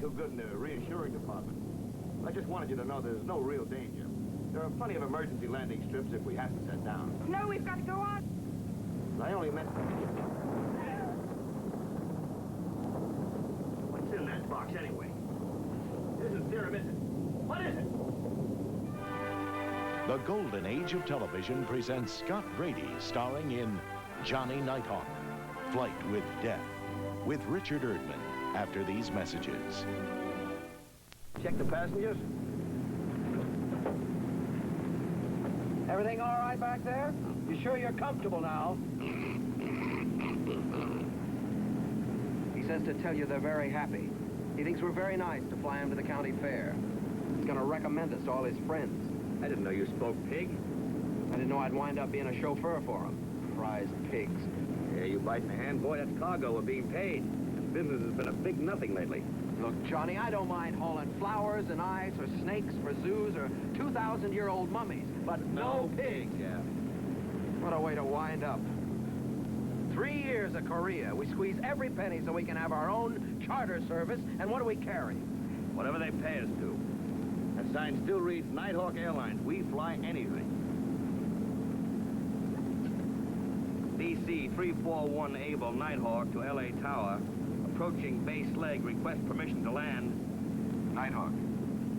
too good in the reassuring department. I just wanted you to know there's no real danger. There are plenty of emergency landing strips if we have to set down. No, we've got to go on. I only meant... What's in that box anyway? This is serum, is it? What is it? The golden age of television presents Scott Brady starring in Johnny Nighthawk, Flight with Death, with Richard Erdman after these messages. Check the passengers. Everything all right back there? You sure you're comfortable now? He says to tell you they're very happy. He thinks we're very nice to fly him to the county fair. He's going to recommend us to all his friends. I didn't know you spoke pig. I didn't know I'd wind up being a chauffeur for him. Prize pigs. Yeah, you bite in the hand, boy, that's cargo. We're being paid. This business has been a big nothing lately. Look, Johnny, I don't mind hauling flowers and ice or snakes for zoos or 2,000-year-old mummies, but no pigs. Yeah. What a way to wind up. 3 years of Korea. We squeeze every penny so we can have our own charter service, and what do we carry? Whatever they pay us to. That sign still reads Nighthawk Airlines. We fly anything. DC 341 Able Nighthawk to L.A. Tower. Approaching base leg. Request permission to land. Nighthawk,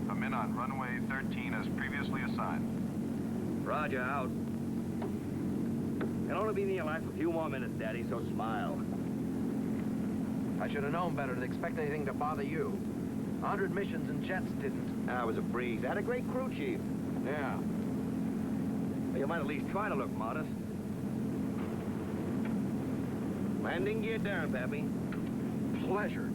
come in on runway 13 as previously assigned. Roger, out. It'll only be in your life for a few more minutes, Daddy, so smile. I should have known better to expect anything to bother you. 100 missions and jets didn't. That was a breeze. I had a great crew chief. Yeah. Well, you might at least try to look modest. Landing gear down, Pappy. Pleasure.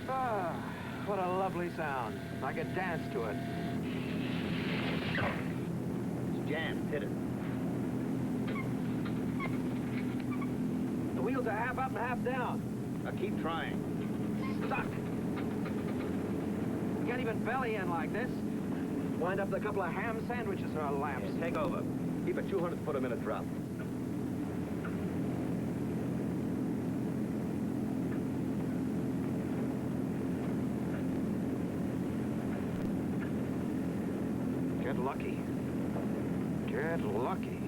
Ah, what a lovely sound. I could dance to it. It's jammed. Hit it. The wheels are half up and half down. Now keep trying. Stuck. You can't even belly in like this. Wind up with a couple of ham sandwiches or lamps. Yeah, take over. Keep a 200 foot a minute drop. Get lucky. Get lucky.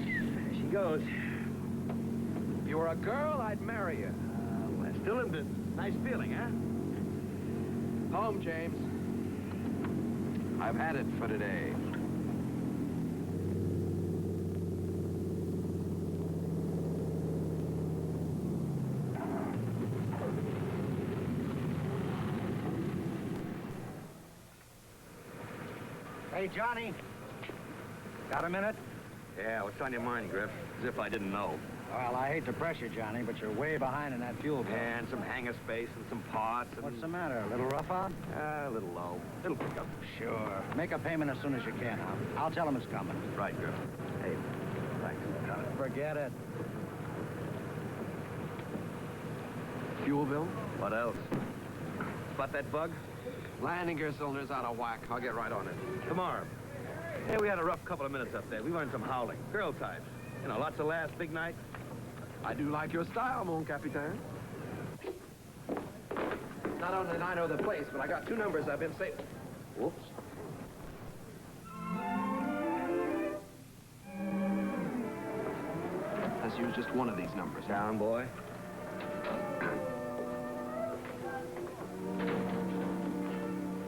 There she goes. If you were a girl, I'd marry you. We're still in business. Nice feeling, huh? Home, James. I've had it for today. Hey, Johnny. Got a minute? Yeah, what's on your mind, Griff? As if I didn't know. Well, I hate to pressure, Johnny, but you're way behind in that fuel bill. And some hangar space and some parts. And... What's the matter? A little rough on? A little low. Little pickup. Sure. Make a payment as soon as you can. I'll tell him it's coming. Right, Griff. Hey, thanks. Forget it. Fuel bill? What else? Spot that bug? Landing gear cylinder's out of whack. I'll get right on it. Tomorrow. Hey, we had a rough couple of minutes up there. We learned some howling. Girl types. You know, lots of laughs, big night. I do like your style, mon capitaine. Not only did I know the place, but I got 2 numbers I've been saving. Whoops. Let's use just one of these numbers. Down, boy.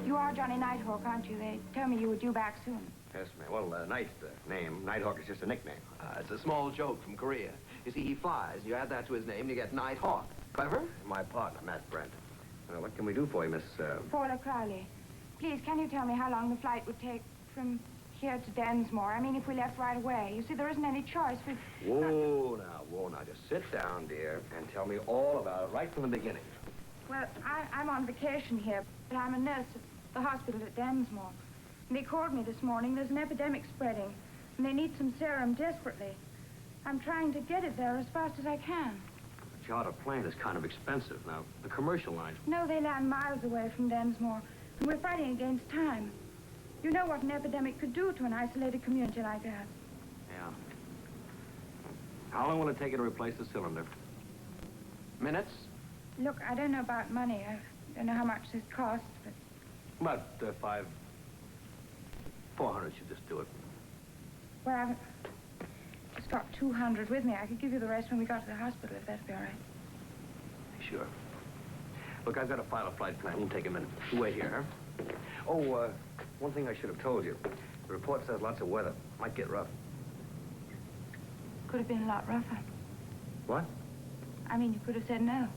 You are Johnny Nighthawk, aren't you? They tell me you were due back soon. Yes, ma'am. Well, nice name. Nighthawk is just a nickname. It's a small joke from Korea. You see, he flies. You add that to his name, and you get Nighthawk. Clever? My partner, Matt Brent. What can we do for you, Miss... Paula Crowley, please, can you tell me how long the flight would take from here to Densmore? I mean, if we left right away. You see, there isn't any choice. Whoa, now. Just sit down, dear, and tell me all about it right from the beginning. Well, I'm on vacation here, but I'm a nurse at the hospital at Densmore. And they called me this morning. There's an epidemic spreading, and they need some serum desperately. I'm trying to get it there as fast as I can. A charter plane is kind of expensive. Now, the commercial lines... No, they land miles away from Densmore. And we're fighting against time. You know what an epidemic could do to an isolated community like that. Yeah. How long will it take you to replace the cylinder? Minutes? Look, I don't know about money. I don't know how much this costs, but... About 400 should just do it. Well, I've just got 200 with me. I could give you the rest when we got to the hospital, if that'd be all right. Sure. Look, I've got to file a flight plan. It'll take a minute. You wait here, huh? Oh, one thing I should have told you. The report says lots of weather. Might get rough. Could have been a lot rougher. What? I mean, you could have said no.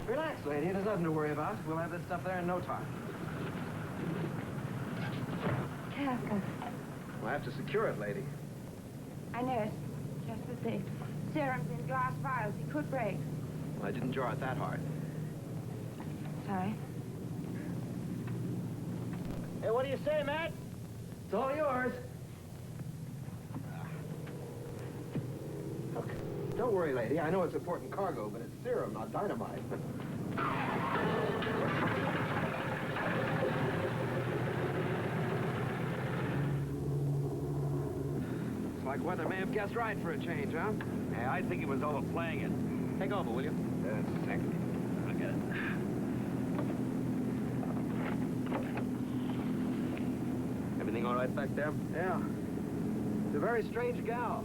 Relax, lady. There's nothing to worry about. We'll have this stuff there in no time. Careful. We'll have to secure it, lady. I know it's just that the serum's in glass vials. He could break. Well, I didn't draw it that hard. Sorry. Hey, what do you say, Matt? It's all yours. Look, don't worry, lady. I know it's important cargo, but it's serum, not dynamite. It's like weather may have guessed right for a change, huh? Yeah, I think he was overplaying it. Take over, will you? Thank you. I'll get it. Everything all right back there? Yeah. It's a very strange gal.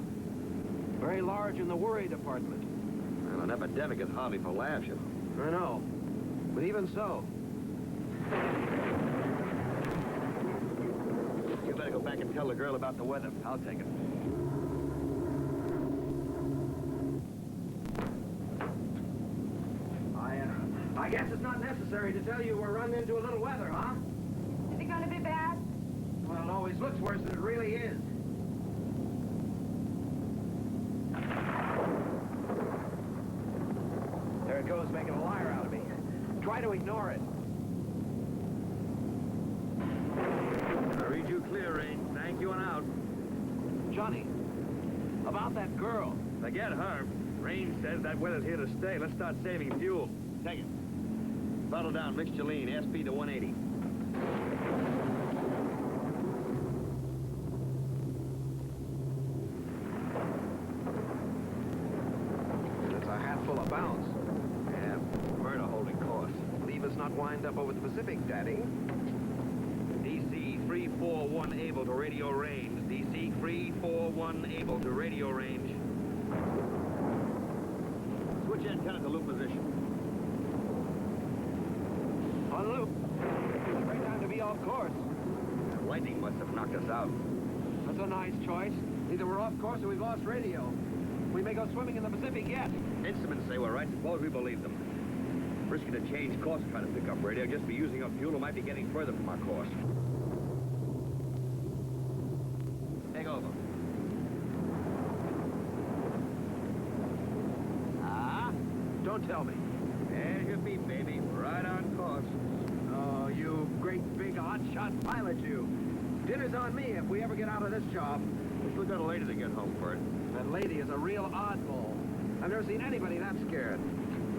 Very large in the worry department. Well, an epidemic is hardly for laughs, you know. I know. But even so. You better go back and tell the girl about the weather. I'll take it. I guess it's not necessary to tell you we're running into a little weather, huh? Is it going to be bad? Well, it always looks worse than it really is. There it goes, making a liar out of me. Try to ignore it. I read you clear, Rain. Thank you and out. Johnny, about that girl. Forget her. Rain says that weather's here to stay. Let's start saving fuel. Take it. Throttle down, mixture lean, airspeed to 180. It's a hatful of bounce. Yeah, murder holding course. Leave us not wind up over the Pacific, Daddy. DC 341 able to radio range. DC 341 able to radio range. Switch antenna to loop position. On the loop. It's a great time to be off course. Lightning must have knocked us out. That's a nice choice. Either we're off course or we've lost radio. We may go swimming in the Pacific yet. Instruments say we're right. Suppose we believe them. Risking to change course trying to pick up radio. Just be using up fuel or might be getting further from our course. Take over. Don't tell me. There's your beat, baby. Right on course. Oh, you great big hotshot pilot, you. Dinner's on me if we ever get out of this job. We still got a lady to get home for it. That lady is a real oddball. I've never seen anybody that scared.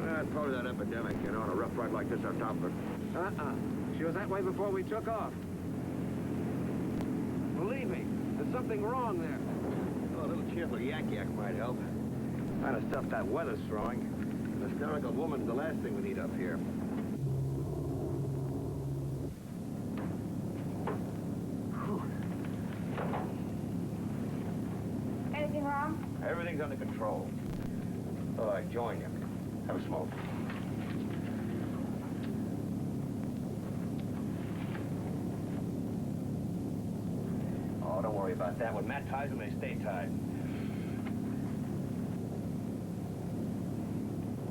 Well, it's probably that epidemic, you know, on a rough ride like this on top of it. She was that way before we took off. Believe me, there's something wrong there. Oh, a little cheerful yak-yak might help. Kind of stuff that weather's throwing. An hysterical woman's the last thing we need up here. Anything wrong? Everything's under control. Oh, I join you. Have a smoke. Oh, don't worry about that. When Matt ties them, they stay tied.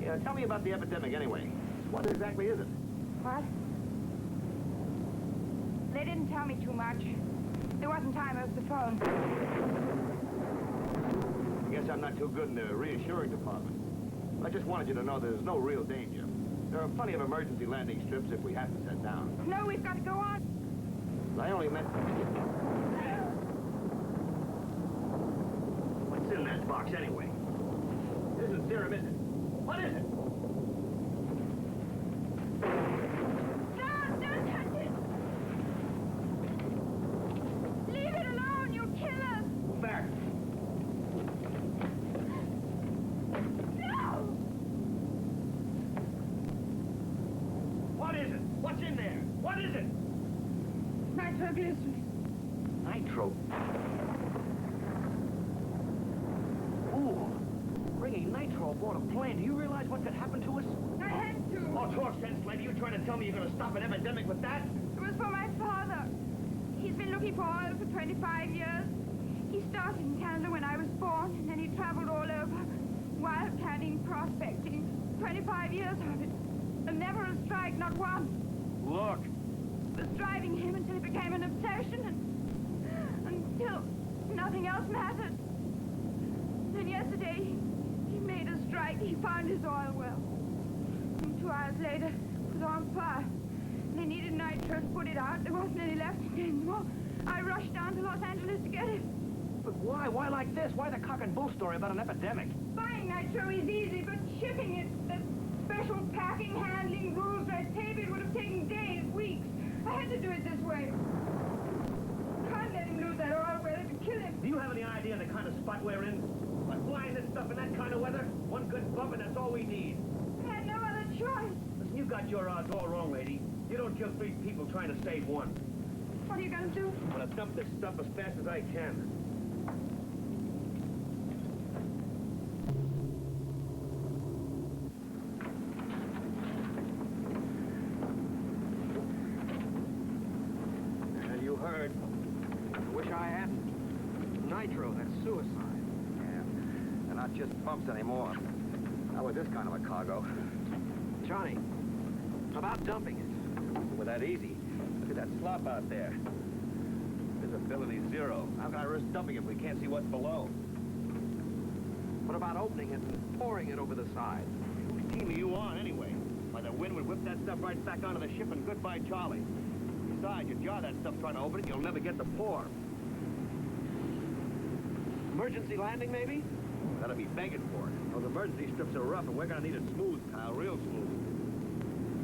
Yeah, tell me about the epidemic anyway. What exactly is it? What? They didn't tell me too much. There wasn't time over the phone. I guess I'm not too good in the reassuring department. I just wanted you to know there's no real danger. There are plenty of emergency landing strips if we have to set down. No, we've got to go on. I only meant... that box anyway? It isn't serum, is it? What is it? No, don't touch it! Leave it alone, you'll kill us! Move back. No! What is it? What's in there? What is it? Nitroglycerin. Nitro. Ooh, bringing nitro aboard a plane. Do you realize what could happen to us? I had to. Oh, talk sense, lady. You trying to tell me you're going to stop an epidemic with that? It was for my father. He's been looking for oil for 25 years. He started in Canada when I was born, and then he traveled all over, wildcatting, prospecting. 25 years of it. And never a strike, not one. Look. It was driving him until it became an obsession, and until nothing else mattered. Then yesterday, he made a strike. He found his oil well. And 2 hours later, it was on fire. They needed nitro to put it out. There wasn't any left in Densmore. I rushed down to Los Angeles to get it. But why? Why like this? Why the cock and bull story about an epidemic? Buying nitro is easy, but shipping it, the special packing, handling, rules, red tape, it would have taken days, weeks. I had to do it this way. Can't let him lose that oil weather to kill him. Do you have any idea the kind of spot we're in? Like flying this stuff in that kind of weather? One good bump and that's all we need. I had no other choice. Listen, you got your odds all wrong, lady. You don't kill 3 people trying to save one. What are you going to do? I'm going to dump this stuff as fast as I can. You heard. I wish I hadn't. Nitro, that's suicide. Yeah, they're not just bumps anymore. Not with this kind of a cargo. Johnny, about dumping it. With that easy. Look at that slop out there. Visibility 0. How can I risk dumping if we can't see what's below? What about opening it and pouring it over the side? Who's teaming you on anyway? Why, the wind would whip that stuff right back onto the ship and goodbye, Charlie. Besides, you jar that stuff trying to open it, you'll never get the pour. Emergency landing, maybe? That'll be begging for it. Those emergency strips are rough, and we're gonna need it smooth, pal, real smooth.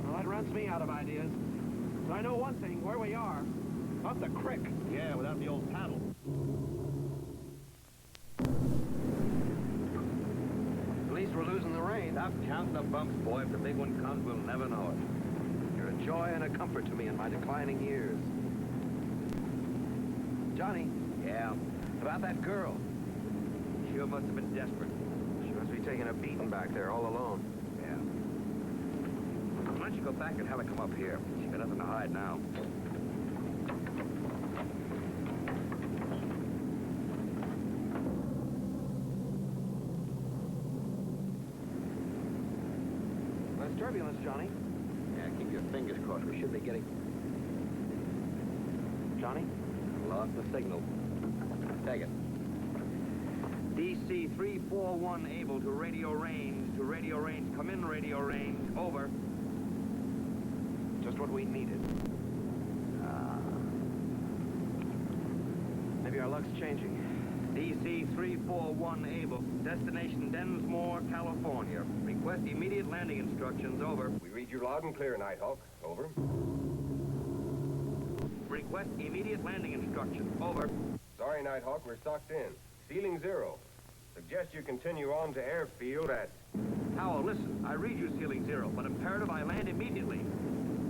Well, that runs me out of ideas. But I know one thing, where we are. Up the creek. Yeah, without the old paddle. At least we're losing the rain. Stop counting the bumps, boy. If the big one comes, we'll never know it. You're a joy and a comfort to me in my declining years. Johnny. Yeah. About that girl. Sure must have been desperate. She must be taking a beating back there all alone. Yeah. Why don't you go back and have her come up here? She's got nothing to hide now. That's turbulence, Johnny. Yeah, keep your fingers crossed. We should be getting... Johnny? Lost the signal. Take it. DC 341 able to radio range. To radio range. Come in radio range. Over. Just what we needed. Maybe our luck's changing. DC 341 able. Destination Densmore, California. Request immediate landing instructions. Over. We read you loud and clear, Nighthawk. Over. Request immediate landing instructions. Over. Sorry, Nighthawk, we're sucked in. Ceiling 0. Suggest you continue on to airfield at... Howell, listen. I read you ceiling 0, but imperative I land immediately.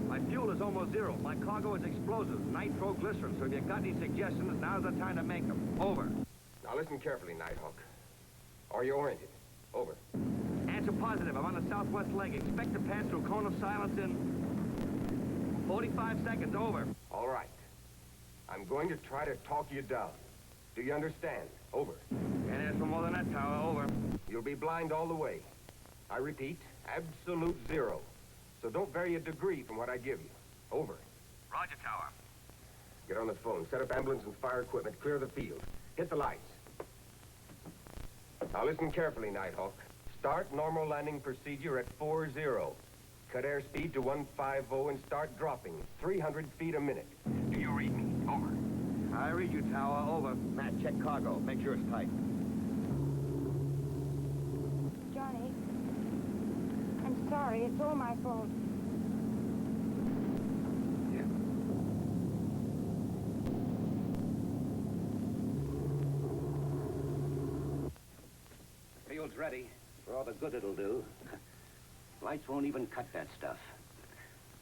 My fuel is almost 0. My cargo is explosives, nitroglycerin. So if you've got any suggestions, now's the time to make them. Over. Now listen carefully, Nighthawk. Are you oriented? Over. Answer positive. I'm on the southwest leg. Expect to pass through cone of silence in 45 seconds. Over. All right. I'm going to try to talk you down. Do you understand? Over. Can't ask for more than that, Tower. Over. You'll be blind all the way. I repeat, absolute 0. So don't vary a degree from what I give you. Over. Roger, Tower. Get on the phone. Set up ambulance and fire equipment. Clear the field. Hit the lights. Now listen carefully, Nighthawk. Start normal landing procedure at 40. Cut airspeed to 150 and start dropping 300 feet a minute. Do you read me? Over. I read you, Tower. Over. Matt, check cargo. Make sure it's tight. sorry. It's all my fault. Field's ready for all the good it'll do. Lights won't even cut that stuff.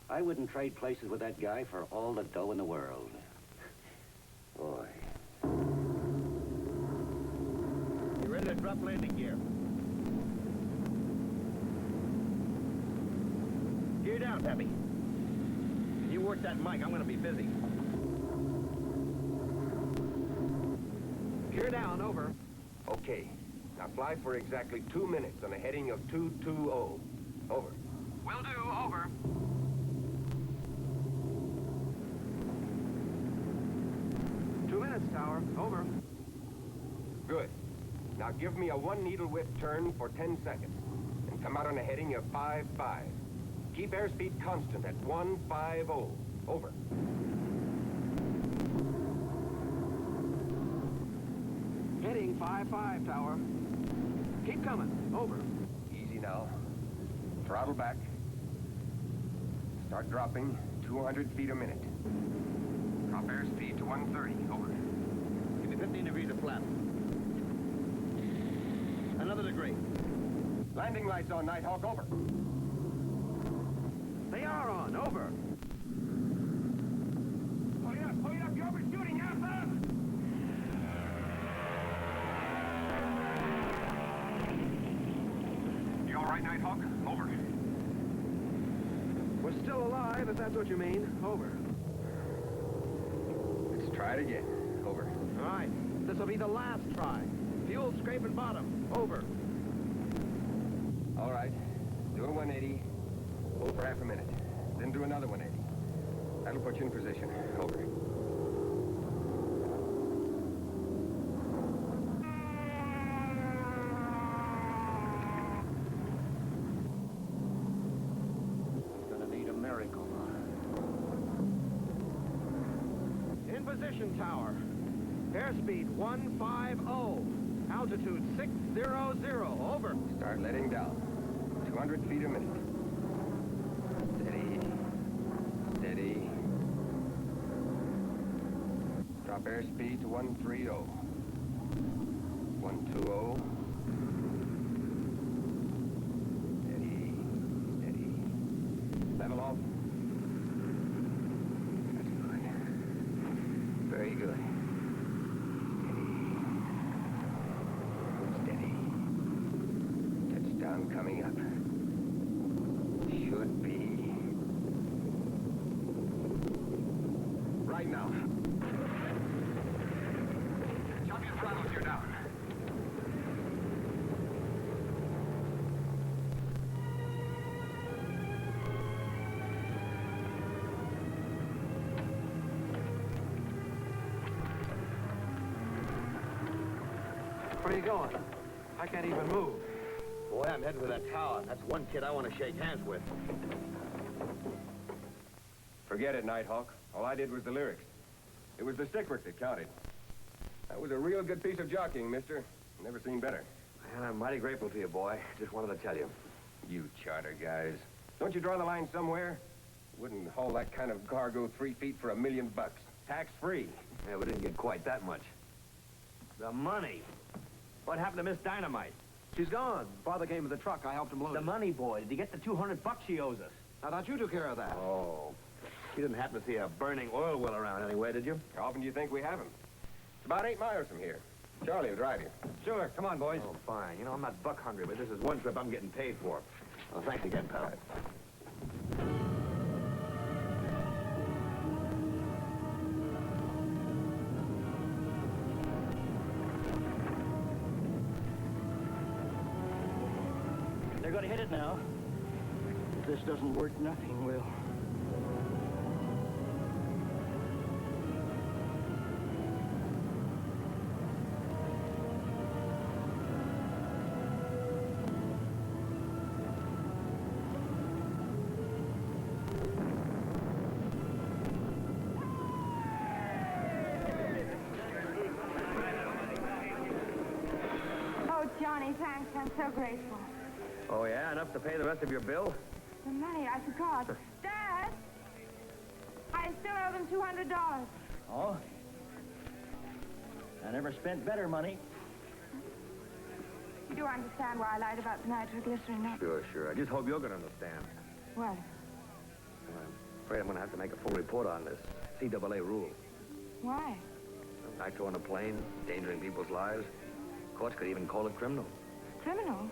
I wouldn't trade places with that guy for all the dough in the world. Boy. You ready to drop landing gear? Gear down, Peppy. You work that mic. I'm going to be busy. Gear down. Over. Okay. Now fly for exactly 2 minutes on a heading of 220. Over. Will do, over. Tower. Over. Good. Now give me a 1 needle width turn for 10 seconds. And come out on a heading of 55. Keep airspeed constant at 150. Over. Heading 55, Tower. Keep coming. Over. Easy now. Throttle back. Start dropping 200 feet a minute. Drop airspeed to 130, over. Give me 15 degrees of flap. Another degree. Landing lights on, Nighthawk, over. They are on. Over. Pull it up, you're overshooting, Alpha! You all right, Nighthawk? Over. We're still alive, if that's what you mean. Over. Let's try it again. Over. All right. This will be the last try. Fuel scraping bottom. Over. All right. Do a 180. Hold for half a minute. Then do another 180. That'll put you in position. Over. Gonna need a miracle. In position, Tower. Airspeed 150. Altitude 600. Over. Start letting down. 200 feet a minute. Steady. Steady. Drop airspeed to 130. 120. Steady. Steady. Level off. That's good. Very good. Steady. Touchdown coming up. Should be. Right now. Drop your throttles, you're down. Where are you going? I can't even move. Boy, I'm heading for that tower. That's one kid I want to shake hands with. Forget it, Nighthawk. All I did was the lyrics. It was the stick work that counted. That was a real good piece of jockeying, mister. Never seen better. And I'm mighty grateful to you, boy. Just wanted to tell you. You charter guys. Don't you draw the line somewhere? Wouldn't haul that kind of cargo 3 feet for $1 million. Tax-free. Yeah, we didn't get quite that much. The money. What happened to Miss Dynamite? She's gone. Father came with the truck. I helped him load it. The money, boy. Did you get the $200 she owes us? I thought you took care of that. Oh. You didn't happen to see a burning oil well around anyway, did you? How often do you think we have 'em? It's about 8 miles from here. Charlie will drive you. Sure. Come on, boys. Oh, fine. You know, I'm not buck hungry, but this is one trip I'm getting paid for. Well, thanks again, pal. Right. They're gonna hit it now. If this doesn't work, nothing will. Oh, Johnny, thanks. I'm so grateful. Oh, yeah? Enough to pay the rest of your bill? The money, I forgot. Dad! I still owe them $200. Oh? I never spent better money. You do understand why I lied about the nitroglycerin, no? Sure. I just hope you're going to understand. What? I'm afraid I'm going to have to make a full report on this CAA rule. Why? Nitro on a plane, endangering people's lives. Courts could even call it criminal. Criminal?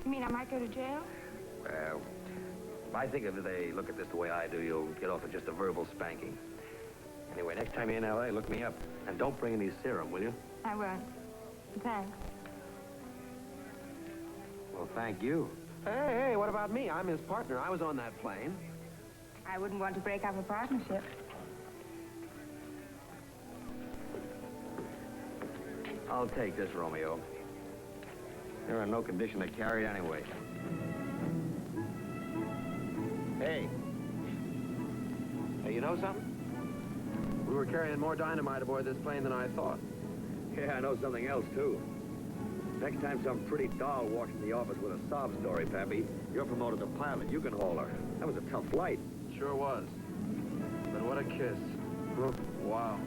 You mean I might go to jail? Well, I think if they look at this the way I do, you'll get off with just a verbal spanking. Anyway, next time you're in L.A., look me up. And don't bring any serum, will you? I won't. Thanks. Well, thank you. Hey, what about me? I'm his partner. I was on that plane. I wouldn't want to break up a partnership. I'll take this, Romeo. You're in no condition to carry it anyway. Hey, you know something? We were carrying more dynamite aboard this plane than I thought. Yeah, I know something else, too. Next time some pretty doll walks in the office with a sob story, Pappy, you're promoted to pilot. You can haul her. That was a tough flight. Sure was. But what a kiss. Wow.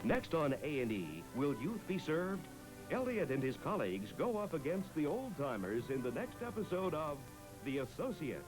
Next on A&E, will youth be served? Elliot and his colleagues go up against the old-timers in the next episode of The Associates.